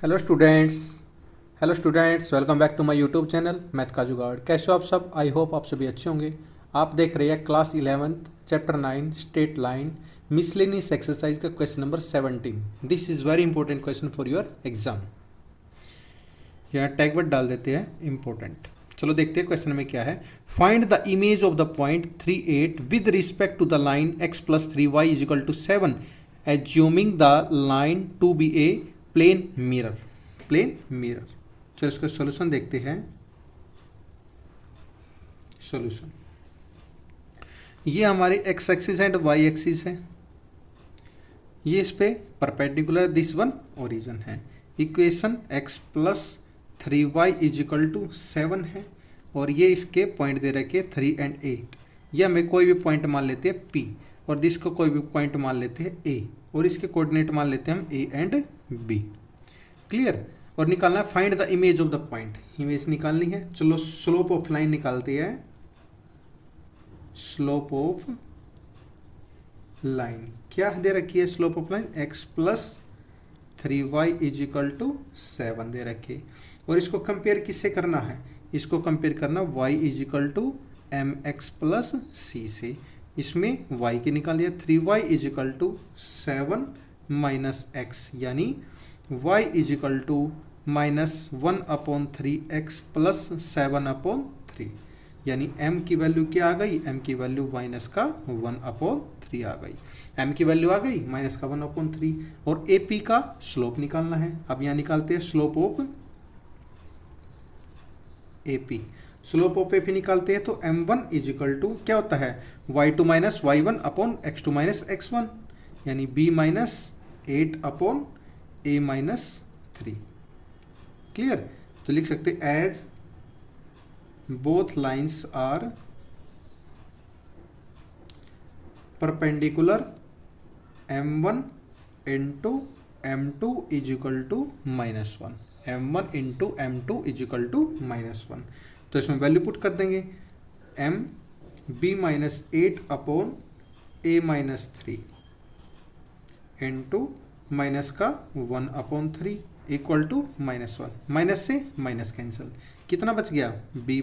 Hello students welcome back to my YouTube channel math का जुगाड़। कैसे हो आप सब? आई होप आप सभी अच्छे होंगे। आप देख रहे हैं class 11th chapter 9 straight line miscellaneous exercise का question number 17। This is very important question for your exam. यहाँ टैग वर्ड डाल देते हैं इंपॉर्टेंट। चलो देखते हैं क्वेश्चन में क्या है। Find the image of the point 38 with respect to the line x plus 3y is equal to 7 assuming the line to be a plane mirror. चलो इसका सॉल्यूशन देखते हैं। सॉल्यूशन, ये हमारी x axis and y axis है, ये इस पे परपेंडिकुलर दिस वन ओरिजिन है। Equation x plus 3y is equal to 7 है और ये इसके पॉइंट दे रखे 3 एंड 8। ये हमें कोई भी पॉइंट मान लेते हैं P और दिस को कोई भी पॉइंट मान लेते हैं A और इसके कोऑर्डिनेट मान लेते हैं हम A एंड B। क्लियर? और निकालना है find the image of the point. Image निकालनी है। चलो स्लोप ऑफ लाइन निकालते हैं। स्लोप ऑफ लाइन क्या दे रखी है? Slope of line x plus 3y is equal to 7 दे रखी। और इसको कंपेयर किससे करना है? इसको कंपेयर करना y is equal to m x plus c से। इसमें y की निकाल दिया 3y is equal to 7 minus x, यानी y is equal to -1/3x plus 7/3, यानी m की वैल्यू क्या आ गई? m की वैल्यू -1/3 आ गई। m की वैल्यू आ गई -1/3। और AP का स्लोप निकालना है। अब यहाँ निकालते हैं slope of AP। Slope of AP निकालते हैं तो m1 इज इक्वल टू क्या होता है? y2 minus y1 upon x2 minus x1, यानी b minus 8 upon a minus 3। Clear? तो लिख सकते as both lines are perpendicular m1 into m2 is equal to -1। m1 into m2 is equal to -1। तो इसमें value put कर देंगे। m b minus 8 upon a minus 3 into minus का 1/3 equal to -1। Minus से minus cancel, कितना बच गया? b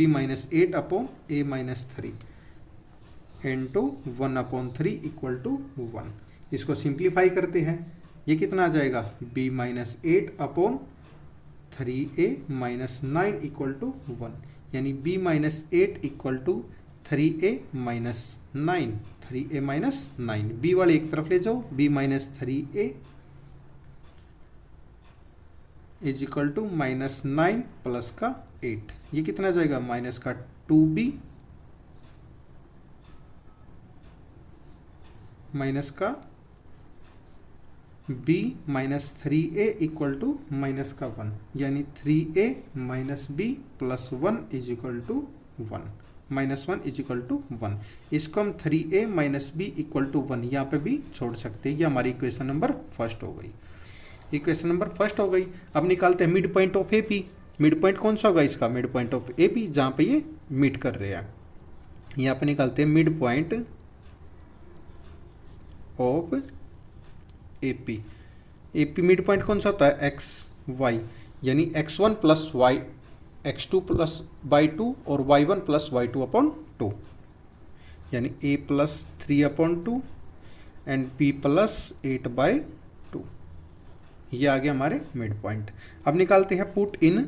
minus 8 upon a minus 3 into 1/3 equal to 1। इसको सिंप्लीफाई करते हैं। ये कितना आ जाएगा? b minus 8 upon 3a minus 9 equal to 1, यानी b minus 8 equal to 3a minus 9। 3a minus 9 b वाले एक तरफ ले जाओ। b minus 3a is equal to -9 plus का 8। ये कितना जाएगा? माइनस का 2b माइनस का b minus 3a equal to minus का 1, यानी 3a minus b plus 1 is equal to 1। -1 is equal to 1। इसको हम 3a minus b equal to 1 यहाँ पे भी छोड़ सकते हैं। ये हमारी इक्वेशन नंबर फर्स्ट हो गई। इक्वेशन नंबर फर्स्ट हो गई। अब निकालते हैं mid point of AP। Mid point कौन सा होगा इसका? मिड पॉइंट ऑफ AP, जहाँ पे ये मीट कर रहे हैं। यहाँ पे निकालते हैं mid point of AP। AP mid point कौन सा होता है? XY, यानी x1 plus y x2 plus y2 और y1 प्लस y2/2, यानी a plus 3/2 and b plus 8/2। ये आ गया हमारे मिड पॉइंट। अब निकालते हैं put in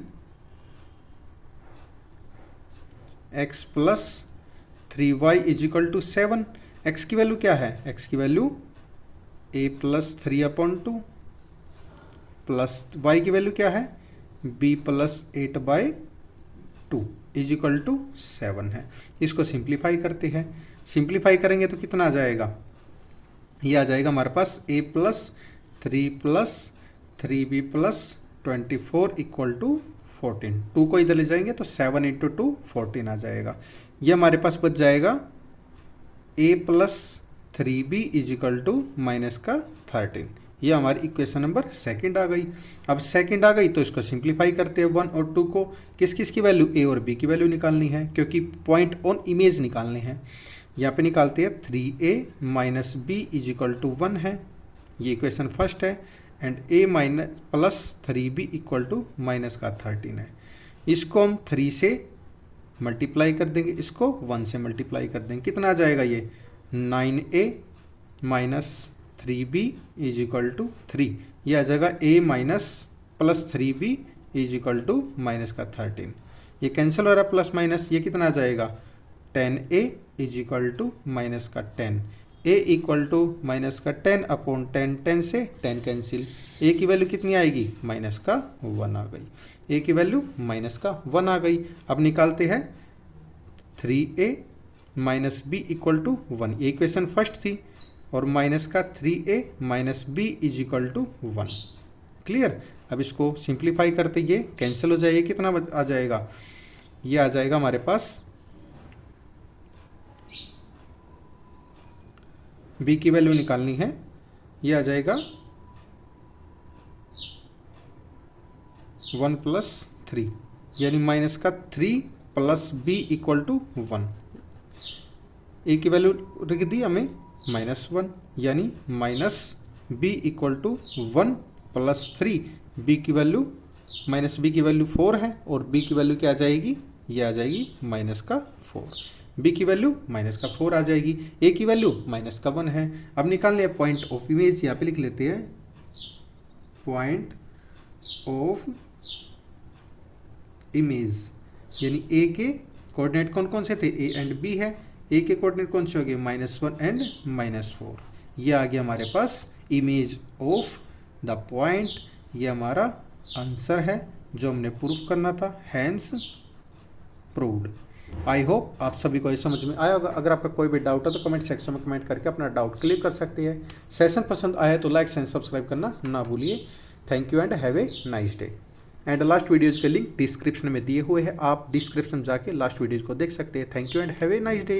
x plus 3y is equal to 7। x की वैल्यू क्या है? x की value a plus 3/2 plus y की वैल्यू क्या है? b plus 8/2 is equal to 7 है। इसको सिंप्लीफाई करते हैं। सिंप्लीफाई करेंगे तो कितना आ जाएगा? ये आ जाएगा हमारे पास a plus 3 plus 3b plus 24 equal to 14। 2 को इधर ले जाएंगे तो 7 इंटू 2 14 आ जाएगा। ये हमारे पास बच जाएगा a plus 3b is equal to minus का 13। ये हमारी इक्वेशन नंबर सेकंड आ गई। अब सेकंड आ गई तो इसको सिंप्लीफाई करते हैं। 1 और 2 को किस किस की वैल्यू? a और b की वैल्यू निकालनी है, क्योंकि पॉइंट ऑन इमेज निकालने हैं। यहाँ पे निकालते हैं 3a minus b is equal to 1 है। ये इक्वेशन फर्स्ट है। And a minus plus 3b equal to minus का 13 है। इसको हम 3 से मल्टीप्लाई कर देंगे, इसको 1 से मल्टीप्लाई कर देंगे, कितना आ जाएगा ये 9a minus 3b is equal to 3। ये आ जाएगा a minus plus 3b is equal to minus का 13। ये कैंसिल हो रहा है प्लस माइनस, ये कितना आ जाएगा 10a is equal to minus का 10। a इक्वल टू माइनस का 10 अपॉन 10, 10 से 10 कैंसिल, a की वैल्यू कितनी आएगी माइनस का 1 आ गई। a की वैल्यू माइनस का 1 आ गई। अब निकालते हैं 3a minus b equal to 1, ये इक्वेशन फर्स्ट थी, और माइनस का 3a minus b is equal to 1। Clear. अब इसको सिंप्लीफाई करते ये कैंसिल हो जाएगा, कितना आ जाएगा, ये आ जाएगा हमारे पास b की वैल्यू निकालनी है, ये आ जाएगा 1 प्लस 3, यानी माइनस का 3 plus b equal to 1। a की वैल्यू रख दी हमें -1, यानी minus b equal to 1 plus 3। b की वैल्यू माइनस b की वैल्यू 4 है, और b की वैल्यू क्या आ जाएगी, ये आ जाएगी माइनस का 4। b की वैल्यू माइनस का 4 आ जाएगी, a की वैल्यू माइनस का 1 है। अब निकालने हैं पॉइंट ऑफ इमेज, यहाँ पे लिख लेते हैं पॉइंट ऑफ इमेज, यानी a के कोऑर्डिनेट कौन कौन से थे, a एंड b है। a के कोऑर्डिनेट कौन से हो गए -1 एंड -4। ये आ गया हमारे पास इमेज ऑफ द पॉइंट। ये हमारा आंसर है जो हमने प्रूफ करना था, हैंस प्रूव्ड। आई होप आप सभी को ये समझ में आया होगा। अगर आपका कोई भी डाउट है तो कमेंट सेक्शन में कमेंट करके अपना डाउट क्लियर कर सकते हैं। सेशन पसंद आया तो लाइक एंड सब्सक्राइब करना ना भूलिए। Thank you and have a nice day. And last videos के लिंक डिस्क्रिप्शन में दिए हुए हैं, आप डिस्क्रिप्शन जाके लास्ट वीडियोज़ को देख सकते हैं। Thank you and have a nice day.